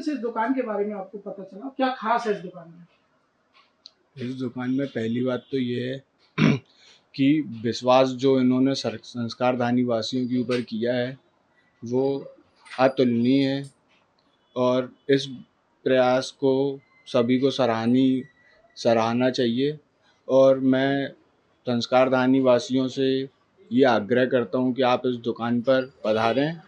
से इस दुकान के बारे में आपको पता चला? क्या खास है इस दुकान में? इस दुकान में पहली बात तो ये है कि विश्वास जो इन्होंने संस्कारधानी वासियों के ऊपर किया है वो अतुलनीय है और इस प्रयास को सभी को सराहना चाहिए। और मैं संस्कारधानी वासियों से ये आग्रह करता हूँ कि आप इस दुकान पर पधारें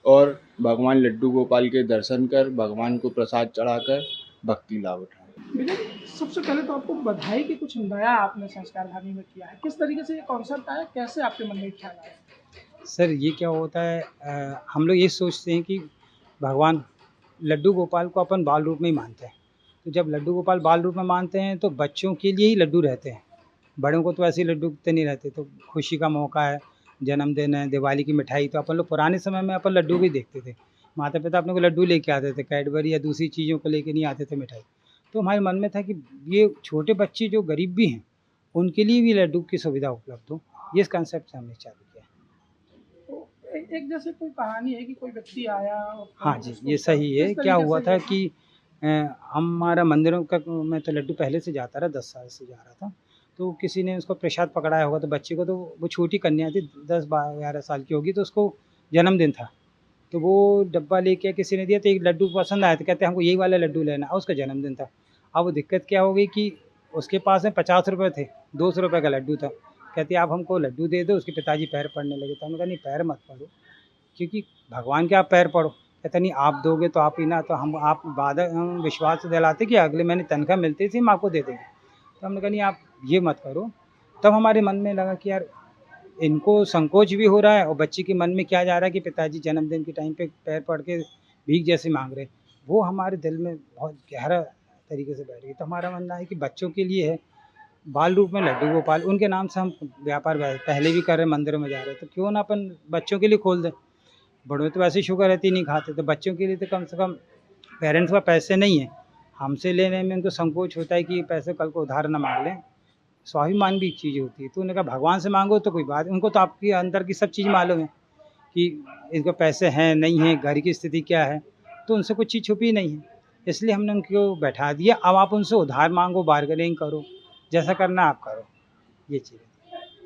और भगवान लड्डू गोपाल के दर्शन कर भगवान को प्रसाद चढ़ाकर भक्ति लाभ उठाएं। विजय जी, सबसे पहले तो आपको बधाई कि कुछ नया आपने संस्कारधानी में किया है। किस तरीके से ये कॉन्सेप्ट आया, कैसे आपके मन में ख्याल आया? सर ये क्या होता है, हम लोग ये सोचते हैं कि भगवान लड्डू गोपाल को अपन बाल रूप में ही मानते हैं। तो जब लड्डू गोपाल बाल रूप में मानते हैं तो बच्चों के लिए ही लड्डू रहते हैं, बड़ों को तो ऐसे ही लड्डू तो नहीं रहते। तो खुशी का मौका है, जन्मदिन है, दिवाली की मिठाई, तो अपन लोग पुराने समय में अपन लड्डू भी देखते थे। माता पिता अपने को लड्डू लेके आते थे, कैडबरी या दूसरी चीज़ों को लेके नहीं आते थे मिठाई। तो हमारे मन में था कि ये छोटे बच्चे जो गरीब भी हैं उनके लिए भी लड्डू की सुविधा उपलब्ध हो। ये इस कंसेप्ट से हमने चालू किया। तो एक जैसे कोई कहानी है कि कोई व्यक्ति आया और हाँ जी, उसको ये सही है। किस क्या तरीके हुआ से था ये कि हमारा मंदिरों का, मैं तो लड्डू पहले से जाता रहा, 10 साल से जा रहा था। तो किसी ने उसको प्रसाद पकड़ाया होगा, तो बच्चे को, तो वो छोटी कन्या थी, 10-11 साल की होगी, तो उसको जन्मदिन था। तो वो डब्बा लेके किसी ने दिया, तो एक लड्डू पसंद आया, तो कहते हैं हमको यही वाला लड्डू लेना है, उसका जन्मदिन था। अब वो दिक्कत क्या हो गई कि उसके पास में 50 रुपये थे, 200 रुपये का लड्डू था। कहती आप हमको लड्डू दे दो। उसके पिताजी पैर पड़ने लगे। तो हमने कहा नहीं, पैर मत पड़ो, क्योंकि भगवान के आप पैर पड़ो। कहता नहीं, आप दोगे तो आप ही ना, तो आप हम विश्वास से दिलाते कि अगले महीने तनख्वाह मिलती थी, हम आपको दे देंगे। तो हमने कहा नहीं, आप ये मत करो। तब हमारे मन में लगा कि यार इनको संकोच भी हो रहा है और बच्चे के मन में क्या जा रहा है कि पिताजी जन्मदिन के टाइम पे पैर पड़ के भीख जैसे मांग रहे। वो हमारे दिल में बहुत गहरा तरीके से बैठ गई। तो हमारा मानना है कि बच्चों के लिए है, बाल रूप में लड्डू गोपाल, उनके नाम से हम व्यापार पहले भी कर रहे हैं, मंदिरों में जा रहे हैं, तो क्यों ना अपन बच्चों के लिए खोल दें। बड़ों में तो वैसे ही शुगर रहती नहीं खाते, तो बच्चों के लिए तो कम से कम, पेरेंट्स का पैसे नहीं है, हमसे लेने में उनको संकोच होता है कि पैसे कल को उधार ना मांग लें। स्वाभिमान भी एक चीज़ होती है। तो उन्होंने कहा भगवान से मांगो तो कोई बात, उनको तो आपके अंदर की सब चीज़ मालूम है कि इनको पैसे हैं नहीं हैं, घर की स्थिति क्या है, तो उनसे कुछ चीज़ छुपी नहीं है। इसलिए हमने उनको बैठा दिया। अब आप उनसे उधार मांगो, बार्गेनिंग करो, जैसा करना आप करो, ये चीज़ है।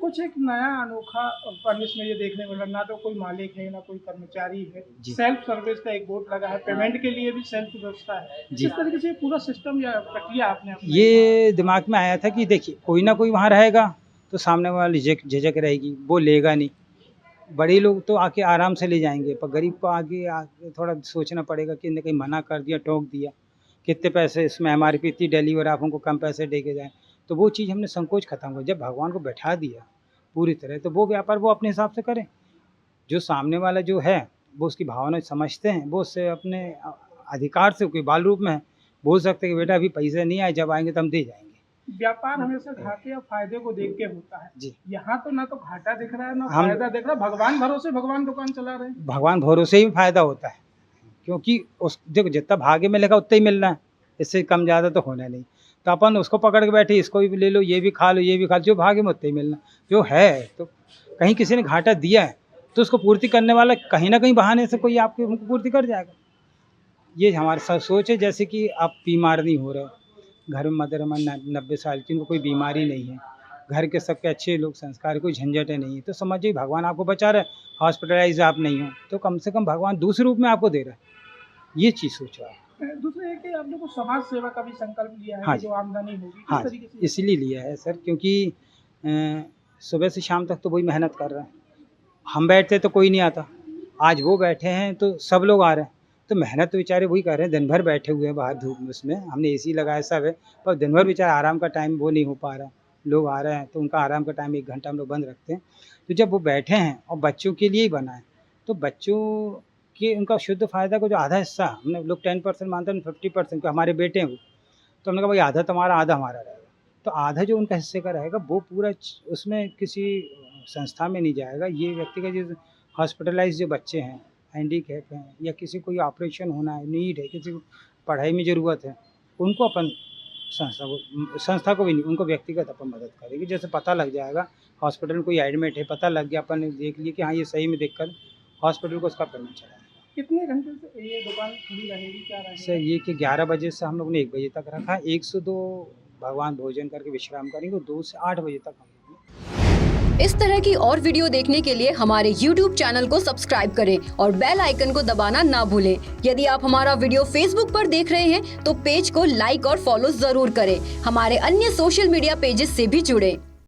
कुछ एक नया अनोखा अपन इसमें ये देखने को मिला, ना तो कोई मालिक है ना कोई कर्मचारी है, जी। सेल्फ सर्विस का एक बोर्ड लगा है, पेमेंट के लिए भी सेल्फ व्यवस्था है। जी। किस तरीके से पूरा सिस्टम या प्रक्रिया आपने अपनाई? ये दिमाग में आया था कि देखिए कोई ना कोई वहाँ रहेगा तो सामने वाला झिझक रहेगी, वो लेगा नहीं। बड़े लोग तो आके आराम से ले जाएंगे, पर गरीब को आगे थोड़ा सोचना पड़ेगा कि इन्हें कहीं मना कर दिया, टोक दिया, कितने पैसे इसमें MRP इतनी डिलीवर, आप हमको कम पैसे दे के जाएँ। तो वो चीज़ हमने संकोच खत्म हो। जब भगवान को बैठा दिया पूरी तरह, तो वो व्यापार वो अपने हिसाब से करें। जो सामने वाला जो है वो उसकी भावना समझते हैं, वो उससे अपने अधिकार से, कोई बाल रूप में है, बोल सकते हैं कि बेटा अभी पैसे नहीं आए, जब आएंगे तो हम दे जाएंगे। व्यापार हमेशा घाटे या फायदे को देख के होता है। जी। यहाँ तो ना तो घाटा दिख रहा है ना हम फायदा दिख रहा है, भगवान भरोसे भगवान दुकान चला रहे हैं। भगवान भरोसे ही फ़ायदा होता है, क्योंकि उस देखो जितना भाग्य में लिखा उतना ही मिलना है, इससे कम ज़्यादा तो होना नहीं। तो अपन उसको पकड़ के बैठे, इसको भी ले लो, ये भी खा लो, ये भी खा लो, जो भाग्य में उतना ही मिलना जो है। तो कहीं किसी ने घाटा दिया है तो उसको पूर्ति करने वाला कहीं ना कहीं बहाने से कोई आपकी उनको पूर्ति कर जाएगा। ये हमारे साथ सोच है। जैसे कि आप बीमार नहीं हो रहे, घर में मदर अमन 90 साल की, उनको कोई बीमारी नहीं है, घर के सबके अच्छे लोग, संस्कार, कोई झंझटें नहीं है, तो समझिए भगवान आपको बचा रहा है। हॉस्पिटलाइज आप नहीं हो तो कम से कम भगवान दूसरे रूप में आपको दे रहा है। ये चीज़ सोचो आप। दूसरा है कि आपने को समाज सेवा का भी संकल्प लिया है हाँ कि जी। जो आमदनी होगी हाँ किस जी, तरीके से? इसीलिए लिया है सर, क्योंकि सुबह से शाम तक तो वही मेहनत कर रहे हैं। हम बैठते तो कोई नहीं आता, आज वो बैठे हैं तो सब लोग आ रहे हैं। तो मेहनत तो बेचारे वही कर रहे हैं, दिन भर बैठे हुए हैं बाहर धूप में, उसमें हमने AC लगाया सब है, पर दिन भर बेचारा आराम का टाइम वो नहीं हो पा रहा। लोग आ रहे हैं तो उनका आराम का टाइम 1 घंटा हम लोग बंद रखते हैं। तो जब वो बैठे हैं और बच्चों के लिए ही बना है, तो बच्चों के उनका शुद्ध फ़ायदा का जो आधा हिस्सा, हमने लोग 10% मानते हैं, 50% हमारे बेटे हैं वो, तो हमने कहा भाई आधा तुम्हारा आधा हमारा रहेगा। तो आधा जो उनका हिस्से का रहेगा वो पूरा उसमें किसी संस्था में नहीं जाएगा। ये व्यक्तिगत जो हॉस्पिटलाइज जो बच्चे हैं, हैंडीकैप हैं, या किसी को ऑपरेशन होना है, नीड है, किसी को पढ़ाई में ज़रूरत है, उनको अपन संस्था को भी नहीं, उनको व्यक्तिगत अपन मदद करेंगे। जैसे पता लग जाएगा हॉस्पिटल में कोई एडमिट है, पता लग गया, अपन ने देख लिया कि हाँ ये सही में दिक्कत, हॉस्पिटल को उसका पेमेंट चलाएगा। कितने घंटे से ये दुकान खुली रहेगी, क्या रहेगा? सर ये कि 11 बजे से हम लोग ने 1 बजे तक रखा है। 1 से 2 भगवान भोजन करके विश्राम करेंगे और 2 से 8 बजे तक हम लोग इस तरह की और वीडियो देखने के लिए हमारे YouTube चैनल को सब्सक्राइब करें और बेल आइकन को दबाना ना भूलें। यदि आप हमारा वीडियो Facebook पर देख रहे हैं तो पेज को लाइक और फॉलो जरूर करें। हमारे अन्य सोशल मीडिया पेजेस से भी जुड़ें।